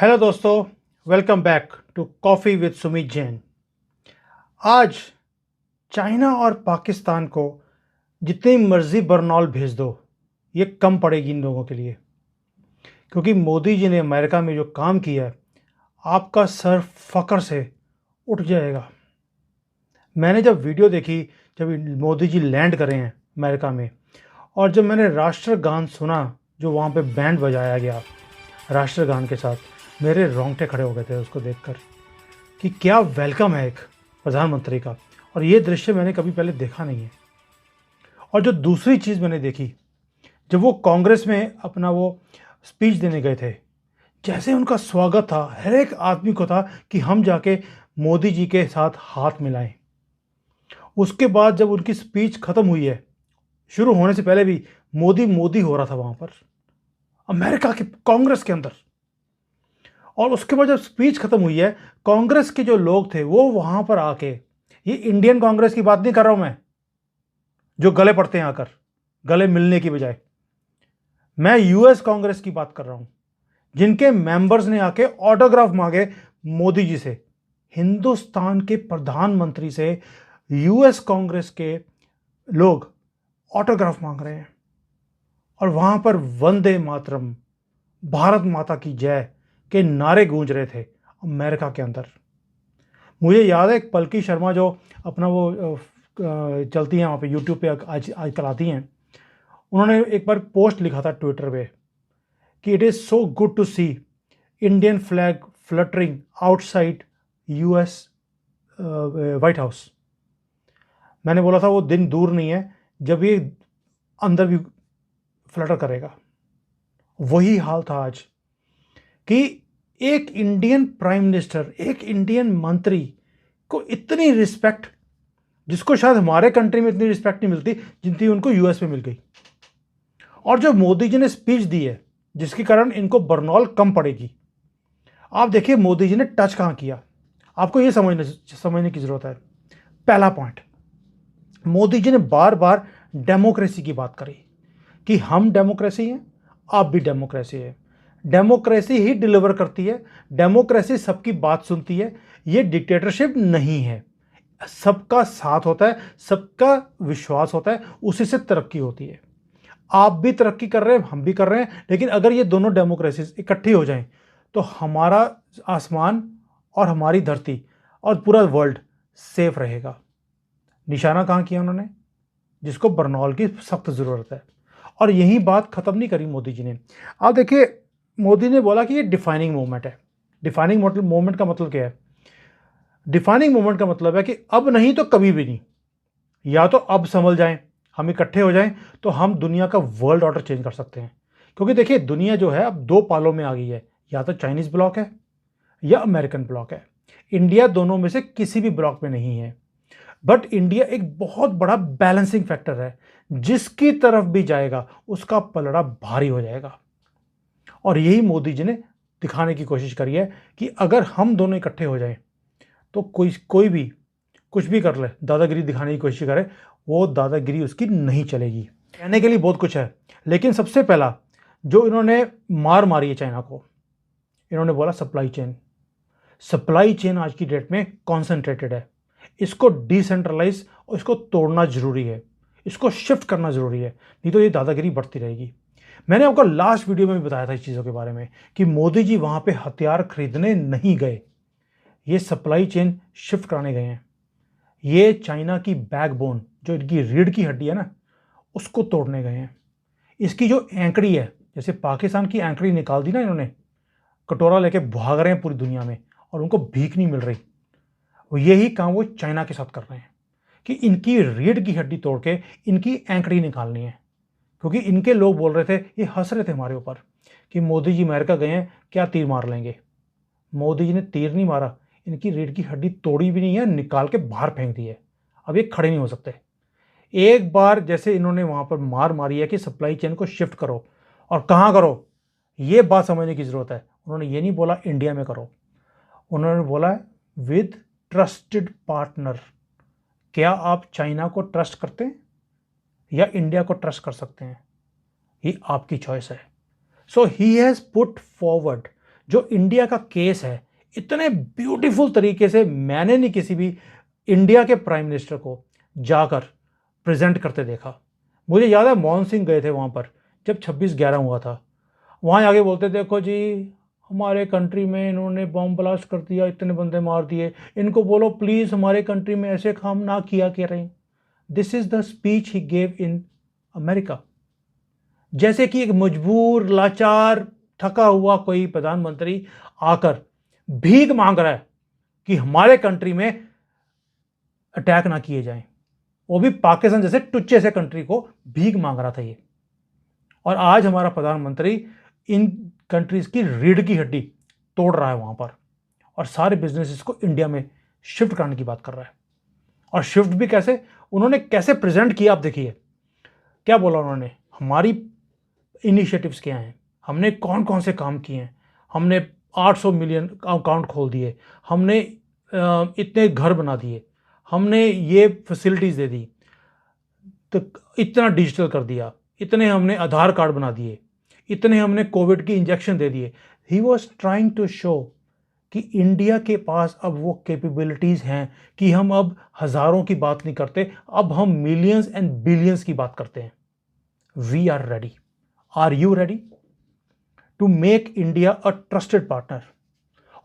Hello दोस्तों, welcome back to coffee with Sumit Jain. आज China और पाकिस्तान को जितनी मर्जी बरनौल भेज दो, ये कम पड़ेगी इन लोगों के लिए, क्योंकि मोदी जी ने अमेरिका में जो काम किया है, आपका सर फ़क्र से उठ जाएगा। मैंने जब वीडियो देखी, जब मोदी जी लैंड करे हैं अमेरिका में, और जब मैंने राष्ट्रगान सुना जो वहाँ पे बैंड बजाया गया राष्ट्रगान के साथ, मेरे रोंगटे खड़े हो गए थे उसको देखकर कि क्या वेलकम है एक प्रधानमंत्री का। और ये दृश्य मैंने कभी पहले देखा नहीं है। और जो दूसरी चीज़ मैंने देखी, जब वो कांग्रेस में अपना वो स्पीच देने गए थे, जैसे उनका स्वागत था, हर एक आदमी को था कि हम जाके मोदी जी के साथ हाथ मिलाएं। उसके बाद जब उनकी स्पीच खत्म हुई है, शुरू होने से पहले भी मोदी मोदी हो रहा था वहाँ पर अमेरिका के कांग्रेस के अंदर। और उसके बाद जब स्पीच खत्म हुई है, कांग्रेस के जो लोग थे वो वहां पर आके, ये इंडियन कांग्रेस की बात नहीं कर रहा हूं मैं, जो गले पड़ते हैं आकर गले मिलने की बजाय, मैं यूएस कांग्रेस की बात कर रहा हूं, जिनके मेंबर्स ने आके ऑटोग्राफ मांगे मोदी जी से। हिंदुस्तान के प्रधानमंत्री से यूएस कांग्रेस के लोग ऑटोग्राफ मांग रहे हैं, और वहां पर वंदे मातरम, भारत माता की जय के नारे गूंज रहे थे अमेरिका के अंदर। मुझे याद है एक पलकी शर्मा जो अपना वो चलती हैं वहाँ पे यूट्यूब पे आजकल आती हैं, उन्होंने एक बार पोस्ट लिखा था ट्विटर पे कि it is so good to see Indian flag fluttering outside US White House. मैंने बोला था वो दिन दूर नहीं है जब ये अंदर भी फ्लटर करेगा। वही हाल था आज कि एक इंडियन प्राइम मिनिस्टर, एक इंडियन मंत्री को इतनी रिस्पेक्ट, जिसको शायद हमारे कंट्री में इतनी रिस्पेक्ट नहीं मिलती जितनी उनको यूएस में मिल गई। और जो मोदी जी ने स्पीच दी है, जिसके कारण इनको बरनौल कम पड़ेगी। आप देखिए मोदी जी ने टच कहां किया, आपको यह समझने की जरूरत है। पहला पॉइंट, मोदी जी ने बार बार डेमोक्रेसी की बात करी कि हम डेमोक्रेसी हैं, आप भी डेमोक्रेसी है, डेमोक्रेसी ही डिलीवर करती है, डेमोक्रेसी सबकी बात सुनती है, ये डिक्टेटरशिप नहीं है। सबका साथ होता है, सबका विश्वास होता है, उसी से तरक्की होती है। आप भी तरक्की कर रहे हैं, हम भी कर रहे हैं, लेकिन अगर ये दोनों डेमोक्रेसी इकट्ठी हो जाएं तो हमारा आसमान और हमारी धरती और पूरा वर्ल्ड सेफ रहेगा। निशाना कहां किया उन्होंने, जिसको बरनौल की सख्त जरूरत है। और यही बात खत्म नहीं करी मोदी जी ने। आप देखिए, मोदी ने बोला कि ये डिफाइनिंग मोमेंट है। डिफाइनिंग मोमेंट का मतलब क्या है? डिफाइनिंग मोमेंट का मतलब है कि अब नहीं तो कभी भी नहीं। या तो अब संभल जाएं, हम इकट्ठे हो जाएं, तो हम दुनिया का वर्ल्ड ऑर्डर चेंज कर सकते हैं। क्योंकि देखिए दुनिया जो है अब दो पालों में आ गई है, या तो चाइनीज ब्लॉक है या अमेरिकन ब्लॉक है। इंडिया दोनों में से किसी भी ब्लॉक में नहीं है। बट इंडिया एक बहुत बड़ा बैलेंसिंग फैक्टर है, जिसकी तरफ भी जाएगा उसका पलड़ा भारी हो जाएगा। और यही मोदी जी ने दिखाने की कोशिश करी है कि अगर हम दोनों इकट्ठे हो जाएं तो कोई भी कुछ भी कर ले, दादागिरी दिखाने की कोशिश करे, वो दादागिरी उसकी नहीं चलेगी। कहने के लिए बहुत कुछ है, लेकिन सबसे पहला जो इन्होंने मार मारी है चाइना को, इन्होंने बोला सप्लाई चेन। सप्लाई चेन आज की डेट में कॉन्सेंट्रेटेड है, इसको डिसेंट्रलाइज और इसको तोड़ना जरूरी है, इसको शिफ्ट करना जरूरी है, नहीं तो ये दादागिरी बढ़ती रहेगी। मैंने आपको लास्ट वीडियो में भी बताया था इस चीज़ों के बारे में कि मोदी जी वहां पे हथियार खरीदने नहीं गए, ये सप्लाई चेन शिफ्ट कराने गए हैं। ये चाइना की बैकबोन, जो इनकी रीढ़ की हड्डी है ना, उसको तोड़ने गए हैं। इसकी जो एंकड़ी है, जैसे पाकिस्तान की एंकड़ी निकाल दी ना इन्होंने, कटोरा लेके भाग रहे हैं पूरी दुनिया में और उनको भीख नहीं मिल रही, यही काम वो चाइना के साथ कर रहे हैं कि इनकी रीढ़ की हड्डी तोड़ के इनकी एंकड़ी निकालनी है। क्योंकि इनके लोग बोल रहे थे, ये हंस रहे थे हमारे ऊपर कि मोदी जी अमेरिका गए हैं, क्या तीर मार लेंगे। मोदी जी ने तीर नहीं मारा, इनकी रीढ़ की हड्डी तोड़ी भी नहीं है, निकाल के बाहर फेंक दी है। अब ये खड़े नहीं हो सकते। एक बार जैसे इन्होंने वहां पर मार मारी है कि सप्लाई चेन को शिफ्ट करो, और कहाँ करो, ये बात समझने की जरूरत है। उन्होंने ये नहीं बोला इंडिया में करो, उन्होंने बोला विद ट्रस्टेड पार्टनर। क्या आप चाइना को ट्रस्ट करते हैं या इंडिया को ट्रस्ट कर सकते हैं, ये आपकी चॉइस है। सो ही हैज पुट फॉरवर्ड जो इंडिया का केस है, इतने ब्यूटीफुल तरीके से मैंने नहीं किसी भी इंडिया के प्राइम मिनिस्टर को जाकर प्रेजेंट करते देखा। मुझे याद है मनमोहन सिंह गए थे वहाँ पर जब 26/11 हुआ था। वहाँ आगे बोलते देखो जी, हमारे कंट्री में इन्होंने बॉम्ब ब्लास्ट कर दिया, इतने बंदे मार दिए, इनको बोलो प्लीज़ हमारे कंट्री में ऐसे काम ना किया करें। This is the speech he gave in America. जैसे कि एक मजबूर, लाचार, थका हुआ कोई प्रधानमंत्री आकर भीख मांग रहा है कि हमारे कंट्री में अटैक ना किए जाएं। वो भी पाकिस्तान जैसे टुच्चे से कंट्री को भीख मांग रहा था ये। और आज हमारा प्रधानमंत्री इन कंट्रीज की रीढ़ की हड्डी तोड़ रहा है वहां पर, और सारे बिजनेसेस को इंडिया में शिफ्ट करने की बात कर रहा है। और शिफ्ट भी कैसे, उन्होंने कैसे प्रेजेंट किया आप देखिए। क्या बोला उन्होंने, हमारी इनिशिएटिव्स क्या हैं, हमने कौन कौन से काम किए हैं, हमने 800 मिलियन अकाउंट खोल दिए, हमने इतने घर बना दिए, हमने ये फैसिलिटीज़ दे दी, तो इतना डिजिटल कर दिया, इतने हमने आधार कार्ड बना दिए, इतने हमने कोविड की इंजेक्शन दे दिए। He was trying to show कि इंडिया के पास अब वो कैपेबिलिटीज़ हैं कि हम अब हज़ारों की बात नहीं करते, अब हम मिलियंस एंड बिलियंस की बात करते हैं। We are ready. Are you ready to make India a trusted partner?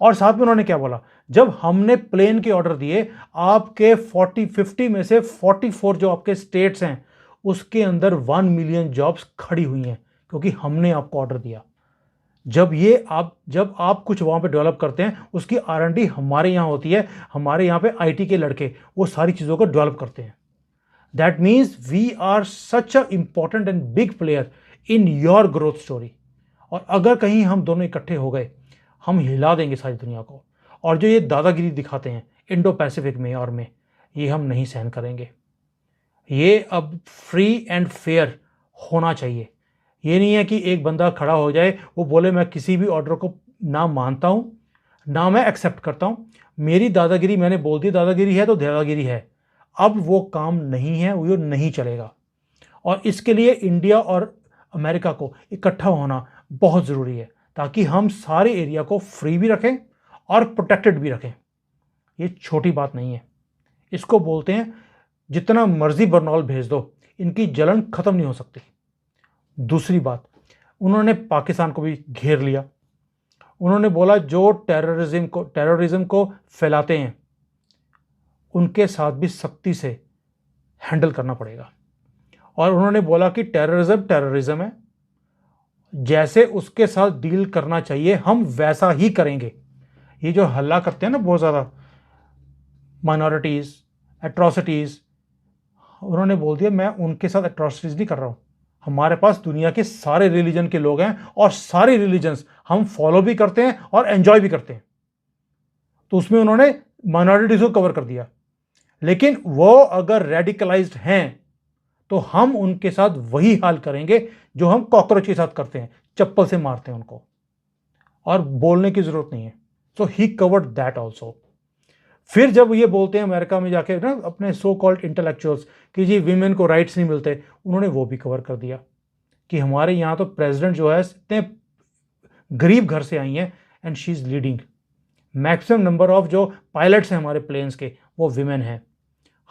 और साथ में उन्होंने क्या बोला, जब हमने प्लेन के ऑर्डर दिए, आपके 50 में से 44 जो आपके स्टेट्स हैं उसके अंदर 1 मिलियन जॉब्स खड़ी हुई हैं, क्योंकि हमने आपको ऑर्डर दिया। जब आप कुछ वहां पे डेवलप करते हैं, उसकी R&D हमारे यहाँ होती है, हमारे यहाँ पे IT के लड़के वो सारी चीज़ों को डेवलप करते हैं। That means we are such a important and big player in your growth story. और अगर कहीं हम दोनों इकट्ठे हो गए, हम हिला देंगे सारी दुनिया को। और जो ये दादागिरी दिखाते हैं इंडो पैसिफिक में और में, ये हम नहीं सहन करेंगे। ये अब फ्री एंड फेयर होना चाहिए। ये नहीं है कि एक बंदा खड़ा हो जाए, वो बोले मैं किसी भी ऑर्डर को ना मानता हूँ ना मैं एक्सेप्ट करता हूँ, मेरी दादागिरी, मैंने बोल दी दादागिरी है तो दादागिरी है। अब वो काम नहीं है, वो नहीं चलेगा। और इसके लिए इंडिया और अमेरिका को इकट्ठा होना बहुत ज़रूरी है, ताकि हम सारे एरिया को फ्री भी रखें और प्रोटेक्टेड भी रखें। ये छोटी बात नहीं है। इसको बोलते हैं जितना मर्जी बरनौल भेज दो, इनकी जलन खत्म नहीं हो सकती। दूसरी बात, उन्होंने पाकिस्तान को भी घेर लिया। उन्होंने बोला जो टेररिज्म को फैलाते हैं उनके साथ भी सख्ती से हैंडल करना पड़ेगा। और उन्होंने बोला कि टेररिज्म है, जैसे उसके साथ डील करना चाहिए हम वैसा ही करेंगे। ये जो हल्ला करते हैं ना बहुत ज़्यादा, माइनॉरिटीज़, एट्रॉसिटीज़, उन्होंने बोल दिया मैं उनके साथ एट्रॉसिटीज़ नहीं कर रहा हूँ। हमारे पास दुनिया के सारे रिलीजन के लोग हैं और सारे रिलीजन्स हम फॉलो भी करते हैं और एंजॉय भी करते हैं। तो उसमें उन्होंने माइनॉरिटीज़ को कवर कर दिया। लेकिन वो अगर रेडिकलाइज्ड हैं तो हम उनके साथ वही हाल करेंगे जो हम कॉकरोच के साथ करते हैं, चप्पल से मारते हैं उनको, और बोलने की जरूरत नहीं है। सो ही कवर्ड दैट ऑल्सो। फिर जब ये बोलते हैं अमेरिका में जाके ना अपने सो कॉल्ड इंटेलेक्चुअल्स कि जी विमेन को राइट्स नहीं मिलते, उन्होंने वो भी कवर कर दिया कि हमारे यहाँ तो प्रेसिडेंट जो है इतने गरीब घर से आई हैं and she is leading. Maximum number of जो पायलट्स हैं हमारे प्लेन्स के वो विमेन हैं।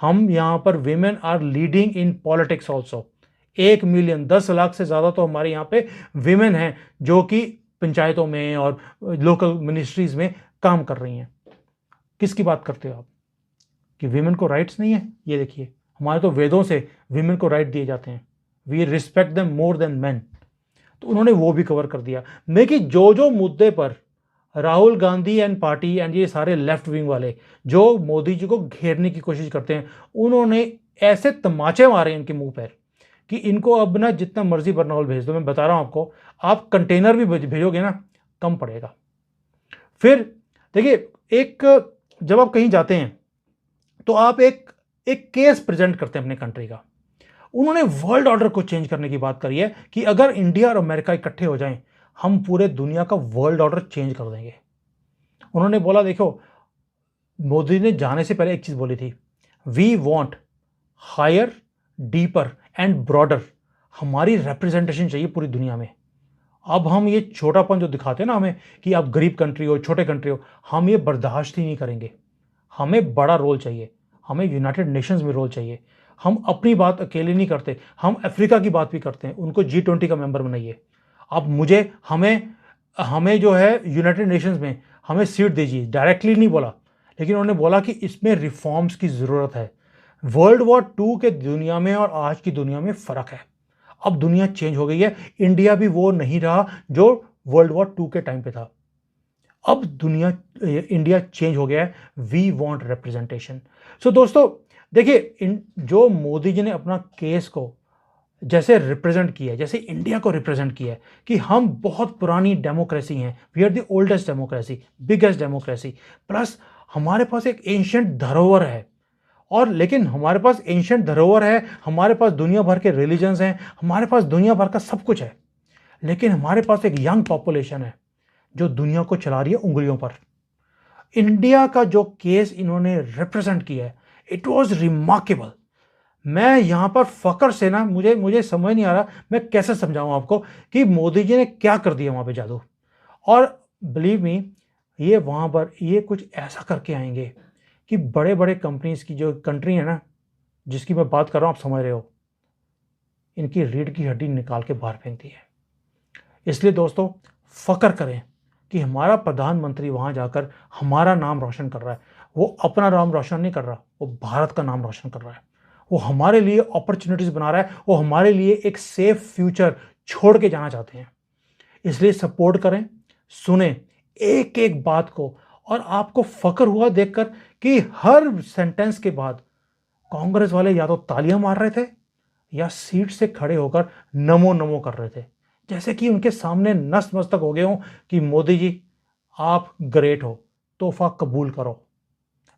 हम यहाँ पर women are leading in politics also. 1 million 10 lakh से ज़्यादा तो हमारे यहाँ पे विमेन हैं जो कि पंचायतों में और लोकल मिनिस्ट्रीज़ में काम कर रही हैं। किसकी बात करते हो आप कि विमेन को राइट्स नहीं है? ये देखिए, हमारे तो वेदों से विमेन को राइट दिए जाते हैं। We respect them more than man. तो उन्होंने वो भी कवर कर दिया। लेकिन जो मुद्दे पर Rahul Gandhi and party and ये सारे लेफ्ट विंग वाले जो मोदी जी को घेरने की कोशिश करते हैं, उन्होंने ऐसे तमाचे मारे इनके मुंह पर कि इनको अब ना जितना मर्जी बरनौल भेज दो, मैं बता रहा हूं आपको, आप कंटेनर भी भेजोगे ना कम पड़ेगा। फिर देखिए, एक जब आप कहीं जाते हैं तो आप एक केस प्रेजेंट करते हैं अपने कंट्री का। उन्होंने वर्ल्ड ऑर्डर को चेंज करने की बात करी है कि अगर इंडिया और अमेरिका इकट्ठे हो जाएं, हम पूरे दुनिया का वर्ल्ड ऑर्डर चेंज कर देंगे। उन्होंने बोला देखो, मोदी ने जाने से पहले एक चीज बोली थी, we want higher, deeper and broader. हमारी रिप्रेजेंटेशन चाहिए पूरी दुनिया में। अब हम ये छोटापन जो दिखाते हैं ना हमें कि आप गरीब कंट्री हो, छोटे कंट्री हो, हम ये बर्दाश्त ही नहीं करेंगे। हमें बड़ा रोल चाहिए, हमें यूनाइटेड नेशंस में रोल चाहिए। हम अपनी बात अकेले नहीं करते, हम अफ्रीका की बात भी करते हैं, उनको G20 का मेंबर बनाइए। अब मुझे हमें हमें जो है यूनाइटेड नेशंस में हमें सीट दीजिए, डायरेक्टली नहीं बोला, लेकिन उन्होंने बोला कि इसमें रिफॉर्म्स की ज़रूरत है। वर्ल्ड वॉर 2 के दुनिया में और आज की दुनिया में फ़र्क है। अब दुनिया चेंज हो गई है, इंडिया भी वो नहीं रहा जो वर्ल्ड वॉर 2 के टाइम पे था। अब दुनिया इंडिया चेंज हो गया है। We want representation. सो दोस्तों देखिए, जो मोदी जी ने अपना केस को जैसे रिप्रेजेंट किया है, जैसे इंडिया को रिप्रेजेंट किया है कि हम बहुत पुरानी डेमोक्रेसी हैं, we are the oldest democracy, biggest democracy, plus हमारे पास एक एंशिएंट धरोहर है। और लेकिन हमारे पास एंशिएंट धरोहर है, हमारे पास दुनिया भर के रिलीजन्स हैं, हमारे पास दुनिया भर का सब कुछ है, लेकिन हमारे पास एक यंग पॉपुलेशन है जो दुनिया को चला रही है उंगलियों पर। इंडिया का जो केस इन्होंने रिप्रेजेंट किया है, इट वॉज रिमार्केबल। मैं यहां पर फकर से ना, मुझे समझ नहीं आ रहा मैं कैसे समझाऊं आपको कि मोदी जी ने क्या कर दिया वहां पे जादू। और बिलीव मी, ये वहां पर ये कुछ ऐसा करके आएंगे कि बड़े बड़े कंपनीज की जो कंट्री है ना, जिसकी मैं बात कर रहा हूं, आप समझ रहे हो, इनकी रीढ़ की हड्डी निकाल के बाहर फेंक दी है। इसलिए दोस्तों फकर करें कि हमारा प्रधानमंत्री वहां जाकर हमारा नाम रोशन कर रहा है। वो अपना नाम रोशन नहीं कर रहा, वो भारत का नाम रोशन कर रहा है। वो हमारे लिए अपॉर्चुनिटीज बना रहा है, वो हमारे लिए एक सेफ फ्यूचर छोड़ के जाना चाहते हैं। इसलिए सपोर्ट करें, सुने एक एक बात को। और आपको फकर हुआ देखकर कि हर सेंटेंस के बाद कांग्रेस वाले या तो तालियां मार रहे थे या सीट से खड़े होकर नमो नमो कर रहे थे, जैसे कि उनके सामने नस मस्तक हो गए हो कि मोदी जी आप ग्रेट हो, तोहफा कबूल करो।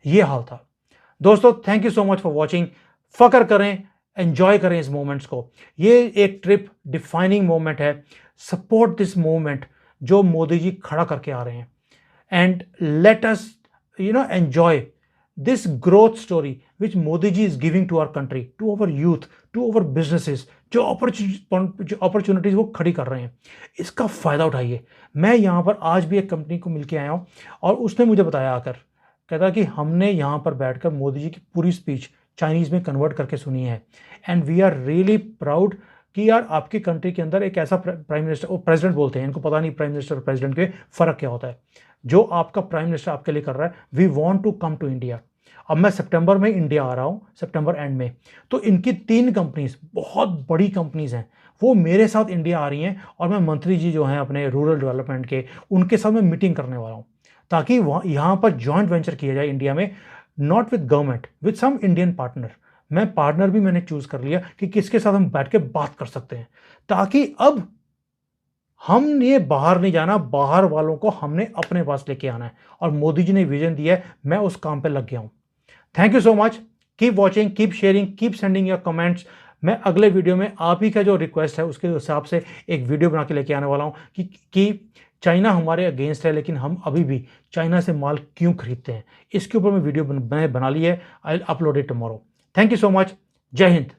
ये हाल था दोस्तों। Thank you so much for watching. फकर करें, एंजॉय करें इस मोमेंट्स को। ये एक ट्रिप डिफाइनिंग मोमेंट है। सपोर्ट दिस मोमेंट जो मोदी जी खड़ा करके आ रहे हैं, and let us enjoy this growth story which Modi ji is giving to our country, to our youth, to our businesses, जो अपॉर्चुनिटीज वो खड़ी कर रहे हैं, इसका फायदा उठाइए। मैं यहाँ पर आज भी एक कंपनी को मिलके आया हूँ और उसने मुझे बताया आकर, कहता कि हमने यहाँ पर बैठकर मोदी जी की पूरी स्पीच चाइनीज में कन्वर्ट करके सुनी है, and we are really proud कि यार आपकी कंट्री के अंदर एक ऐसा प्राइम मिनिस्टर, वो प्रेसिडेंट बोलते हैं, इनको पता नहीं प्राइम मिनिस्टर और प्रेसिडेंट के फर्क क्या होता है, जो आपका प्राइम मिनिस्टर आपके लिए कर रहा है। We want to come to India. अब मैं सितंबर में इंडिया आ रहा हूँ, सितंबर एंड में, तो इनकी 3 कंपनीज, बहुत बड़ी कंपनीज हैं, वो मेरे साथ इंडिया आ रही हैं, और मैं मंत्री जी जो हैं अपने रूरल डेवलपमेंट के, उनके साथ मैं मीटिंग करने वाला हूँ, ताकि वहाँ यहाँ पर जॉइंट वेंचर किया जाए इंडिया में, not with government, with some Indian partner. मैं पार्टनर भी मैंने चूज कर लिया कि किसके साथ हम बैठ के बात कर सकते हैं, ताकि अब हम ये बाहर नहीं जाना, बाहर वालों को हमने अपने पास लेके आना है। और मोदी जी ने विजन दिया है, मैं उस काम पे लग गया हूं। Thank you so much. Keep watching, keep sharing, keep sending your comments. मैं अगले वीडियो में आप ही का जो रिक्वेस्ट है उसके हिसाब से एक वीडियो बना के लेके आने वाला हूं कि चाइना हमारे अगेंस्ट है, लेकिन हम अभी भी चाइना से माल क्यों खरीदते हैं। इसके ऊपर मैं वीडियो मैंने बना ली है। I upload it tomorrow. Thank you so much. जय हिंद।